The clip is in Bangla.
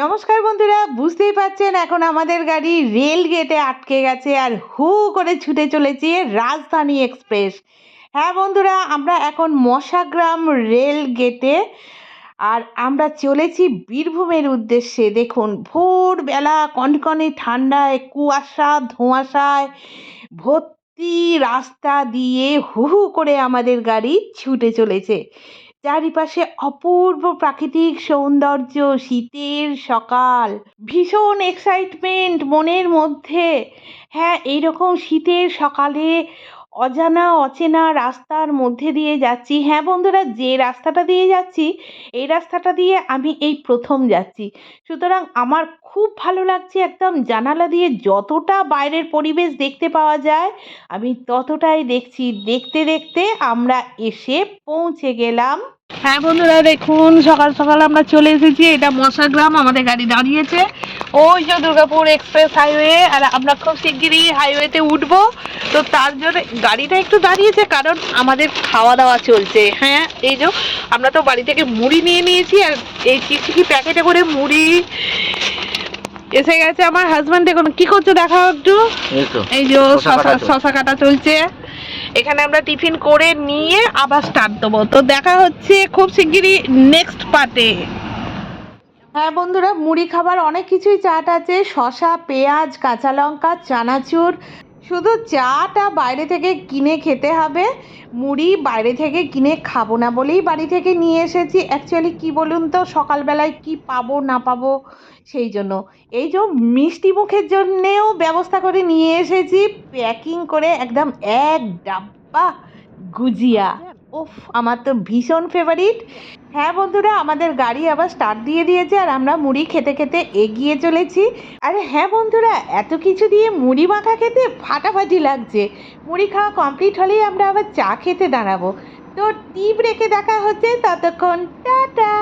নমস্কার বন্ধুরা, বুঝতেই পারছেন এখন আমাদের গাড়ি রেল গেটে আটকে গেছে আর হু করে ছুটে চলেছে রাজধানী এক্সপ্রেস। হ্যাঁ বন্ধুরা, আমরা এখন মশাগ্রাম রেল গেটে আর আমরা চলেছি বীরভূমের উদ্দেশ্যে। দেখুন, ভোরবেলা কনকনে ঠান্ডায় কুয়াশা ধোঁয়াশায় ভর্তি রাস্তা দিয়ে হু হু করে আমাদের গাড়ি ছুটে চলেছে। চারিপাশে অপূর্ব প্রাকৃতিক সৌন্দর্য, শীতের সকাল, ভীষণ এক্সাইটমেন্ট মনের মধ্যে। হ্যাঁ, এইরকম শীতের সকালে অজানা অচেনা রাস্তার মধ্যে দিয়ে যাচ্ছি। হ্যাঁ বন্ধুরা, যে রাস্তাটা দিয়ে যাচ্ছি এই রাস্তাটা দিয়ে আমি এই প্রথম যাচ্ছি, সুতরাং আমার খুব ভালো লাগছে। একদম জানালা দিয়ে যতটা বাইরের পরিবেশ দেখতে পাওয়া যায় আমি ততটাই দেখছি। দেখতে দেখতে আমরা এসে পৌঁছে গেলাম। হ্যাঁ বন্ধুরা, দেখুন সকাল সকাল আমরা চলে এসেছি। এটা মশাগ্রাম, আমাদের গাড়ি দাঁড়িয়েছে ওই যে দুর্গাপুর এক্সপ্রেস হাইওয়ে, আর আমরা খুব শিগগিরই হাইওয়েতে উঠবো। তো তার জন্য গাড়িটা একটু দাঁড়িয়েছে, কারণ আমাদের খাওয়া দাওয়া চলছে। হ্যাঁ, এই যে আমরা তো বাড়ি থেকে মুড়ি নিয়ে নিয়েছি, আর এই চিকচিকি প্যাকেটে করে মুড়ি এসে গেছে। আমার হাজব্যান্ড এখন কি করছে দেখাও একটু। এই যে শশা কাটা চলছে। এখানে আমরা টিফিন করে নিয়ে আবার স্টার্ট দেবো। তো দেখা হচ্ছে খুব শিগগিরই নেক্সট পার্টে। হ্যাঁ বন্ধুরা, মুড়ি খাবার অনেক কিছুই চাট আছে, শসা, পেঁয়াজ, কাঁচা লঙ্কা, চানাচুর। শুধু চাটা বাইরে থেকে কিনে খেতে হবে, মুড়ি বাইরে থেকে কিনে খাবো না বলেই বাড়ি থেকে নিয়ে এসেছি। অ্যাকচুয়ালি কি বলুন তো, সকালবেলায় কি পাবো না পাবো সেই জন্য এই যে মিষ্টি মুখের জন্যেও ব্যবস্থা করে নিয়ে এসেছি, প্যাকিং করে একদম এক ডাব্বা গুজিয়া। উফ, আমার তো ভীষণ ফেভারিট। হ্যাঁ বন্ধুরা, আমাদের গাড়ি আবার স্টার্ট দিয়ে দিয়েছে আর আমরা মুড়ি খেতে খেতে এগিয়ে চলেছি। আরে হ্যাঁ বন্ধুরা, এত কিছু দিয়ে মুড়ি মাখা খেতে ফাটাফাটি লাগছে। মুড়ি খাওয়া কমপ্লিট হলেই আমরা আবার চা খেতে দাঁড়াবো। তো টি ব্রেকে দেখা হচ্ছে, ততক্ষণ টাটা।